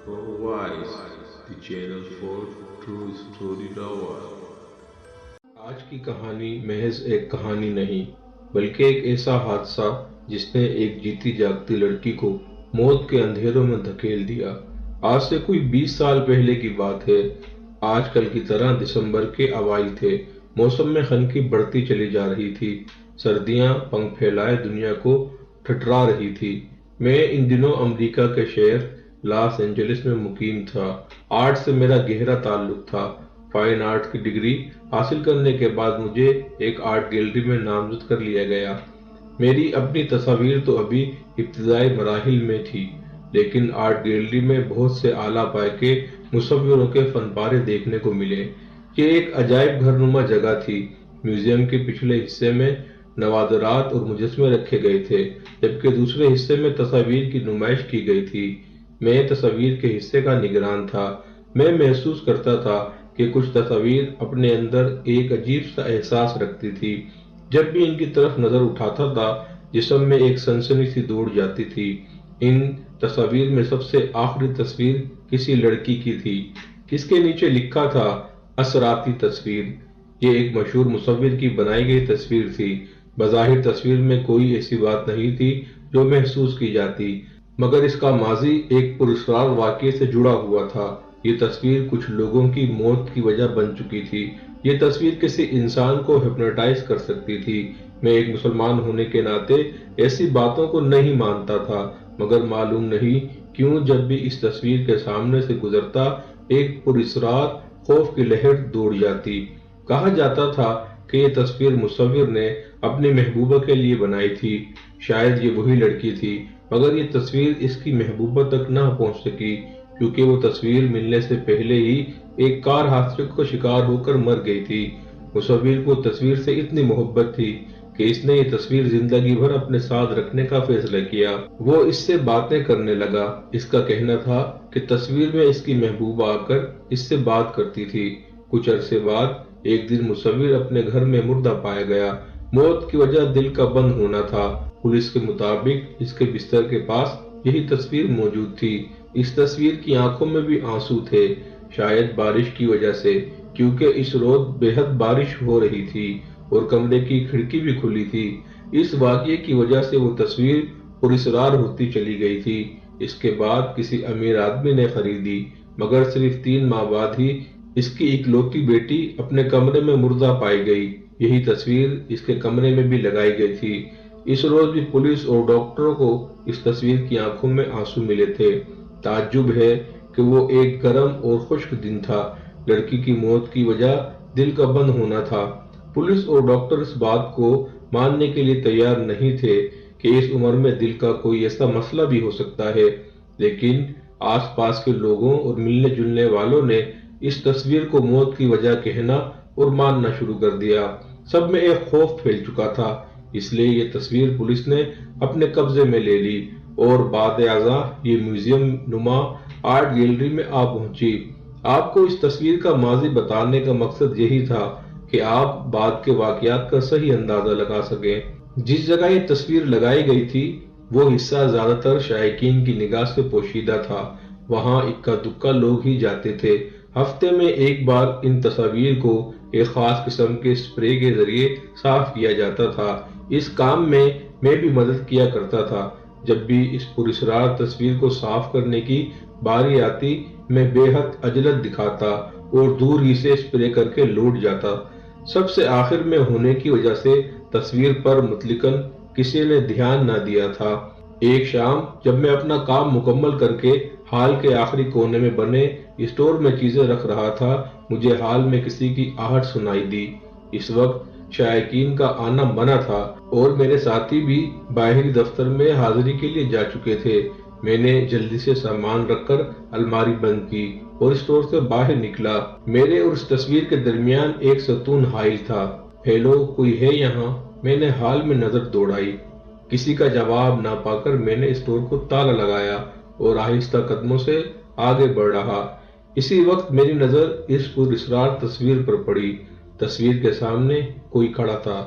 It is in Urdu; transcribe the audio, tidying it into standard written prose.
Wise, the channel for true story lover. آج کی کہانی محض ایک کہانی نہیں بلکہ ایک ایسا حادثہ جس نے ایک جیتی جاگتی لڑکی کو موت کے اندھیروں میں دھکیل دیا۔ آج سے کوئی 20 سال پہلے کی بات ہے۔ آج کل کی طرح دسمبر کے اوائل تھے۔ موسم میں خنکی بڑھتی چلی جا رہی تھی۔ سردیاں پنکھ پھیلائے دنیا کو ٹھٹرا رہی تھی۔ میں ان دنوں امریکہ کے شہر لاس اینجلس میں مقیم تھا۔ آرٹ سے میرا گہرا تعلق تھا۔ فائن آرٹ کی ڈگری حاصل کرنے کے بعد مجھے ایک آرٹ گیلری میں نامزد کر لیا گیا۔ میری اپنی تصاویر تو ابھی ابتدائی مراحل میں تھی، لیکن آرٹ گیلری میں بہت سے اعلیٰ پائے کے مصوروں کے فن پارے دیکھنے کو ملے۔ یہ ایک عجائب گھر نما جگہ تھی۔ میوزیم کے پچھلے حصے میں نوادرات اور مجسمے رکھے گئے تھے، جبکہ دوسرے حصے میں تصاویر کی نمائش کی گئی تھی۔ میں تصاویر کے حصے کا نگران تھا۔ میں محسوس کرتا تھا کہ کچھ تصاویر اپنے اندر ایک عجیب سا احساس رکھتی تھی۔ جب بھی ان کی طرف نظر اٹھاتا تھا، جسم میں ایک سنسنی سی دوڑ جاتی تھی۔ ان تصاویر میں سب سے آخری تصویر کسی لڑکی کی تھی، جس کے نیچے لکھا تھا اثراتی تصویر۔ یہ ایک مشہور مصور کی بنائی گئی تصویر تھی۔ بظاہر تصویر میں کوئی ایسی بات نہیں تھی جو محسوس کی جاتی، مگر اس کا ماضی ایک پراسرار واقعے سے جڑا ہوا تھا۔ یہ تصویر کچھ لوگوں کی موت کی وجہ بن چکی تھی۔ یہ تصویر کسی انسان کو ہپنوٹائز کر سکتی تھی۔ میں ایک مسلمان ہونے کے ناطے ایسی باتوں کو نہیں مانتا تھا، مگر معلوم نہیں کیوں جب بھی اس تصویر کے سامنے سے گزرتا ایک پراسرار خوف کی لہر دوڑ جاتی۔ کہا جاتا تھا کہ یہ تصویر مصور نے اپنی محبوبہ کے لیے بنائی تھی۔ شاید یہ وہی لڑکی تھی، مگر یہ تصویر اس کی محبوبہ تک نہ پہنچ سکی، کیونکہ وہ تصویر ملنے سے پہلے ہی ایک کار حادثے کا شکار ہو کر مر گئی تھی۔ مصور کو تصویر سے اتنی محبت تھی کہ اس نے یہ تصویر زندگی بھر اپنے ساتھ رکھنے کا فیصلہ کیا۔ وہ اس سے باتیں کرنے لگا۔ اس کا کہنا تھا کہ تصویر میں اس کی محبوبہ آ کر اس سے بات کرتی تھی۔ کچھ عرصے بعد ایک دن مصور اپنے گھر میں مردہ پایا گیا۔ موت کی وجہ دل کا بند ہونا تھا۔ پولیس کے مطابق اس کے بستر کے پاس یہی تصویر موجود تھی۔ اس تصویر کی آنکھوں میں بھی آنسو تھے، شاید بارش کی وجہ سے، کیونکہ اس روز بے حد بارش ہو رہی تھی اور کمرے کی کھڑکی بھی کھلی تھی۔ اس واقعے کی وجہ سے وہ تصویر پراسرار ہوتی چلی گئی تھی۔ اس کے بعد کسی امیر آدمی نے خریدی، مگر صرف 3 ماہ بعد ہی اس کی اکلوتی بیٹی اپنے کمرے میں مردہ پائی گئی۔ یہی تصویر اس کے کمرے میں بھی لگائی گئی تھی۔ اس روز بھی پولیس اور ڈاکٹروں کو اس تصویر کی آنکھوں میں آنسو ملے تھے۔ تعجب ہے کہ وہ ایک گرم اور خشک دن تھا۔ لڑکی کی موت کی وجہ دل کا بند ہونا تھا۔ پولیس اور ڈاکٹر اس بات کو ماننے کے لیے تیار نہیں تھے کہ اس عمر میں دل کا کوئی ایسا مسئلہ بھی ہو سکتا ہے، لیکن آس پاس کے لوگوں اور ملنے جلنے والوں نے اس تصویر کو موت کی وجہ کہنا اور ماننا شروع کر دیا۔ سب میں ایک خوف پھیل چکا تھا، اس لیے یہ تصویر پولیس نے اپنے قبضے میں لے لی اور بعد ازاں یہ میوزیم نما آرٹ گیلری میں آ پہنچی۔ آپ کو اس تصویر کا ماضی بتانے کا مقصد یہی تھا کہ آپ بعد کے واقعات کا صحیح اندازہ لگا سکیں۔ جس جگہ یہ تصویر لگائی گئی تھی، وہ حصہ زیادہ تر شائقین کی نگاہ سے پوشیدہ تھا۔ وہاں اکا دکا لوگ ہی جاتے تھے۔ ہفتے میں ایک بار ان تصاویر کو ایک خاص قسم کے اسپرے کے ذریعے صاف کیا جاتا تھا۔ اس کام میں بھی مدد کیا کرتا تھا۔ جب بھی اس پراسرار تصویر کو صاف کرنے کی باری آتی، میں بے حد عجلت دکھاتا اور دور ہی سے اسپرے کر کے لوٹ جاتا۔ سب سے آخر میں ہونے کی وجہ سے تصویر پر مطلقاً کسی نے دھیان نہ دیا تھا۔ ایک شام جب میں اپنا کام مکمل کر کے ہال کے آخری کونے میں بنے اسٹور میں چیزیں رکھ رہا تھا، مجھے ہال میں کسی کی آہٹ سنائی دی۔ اس وقت شائقین کا آنا منع تھا اور میرے ساتھی بھی باہری دفتر میں حاضری کے لیے جا چکے تھے۔ میں نے جلدی سے سامان رکھ کر الماری بند کی اور اسٹور سے باہر نکلا۔ میرے اور اس تصویر کے درمیان ایک ستون حائل تھا۔ ہیلو، کوئی ہے یہاں؟ میں نے ہال میں نظر دوڑائی۔ کسی کا جواب نہ پا کر میں نے اسٹور کو تالا لگایا اور آہستہ قدموں سے آگے بڑھ رہا۔ اسی وقت میری نظر اس پراسرار تصویر پر پڑی۔ تصویر کے سامنے کوئی کھڑا تھا۔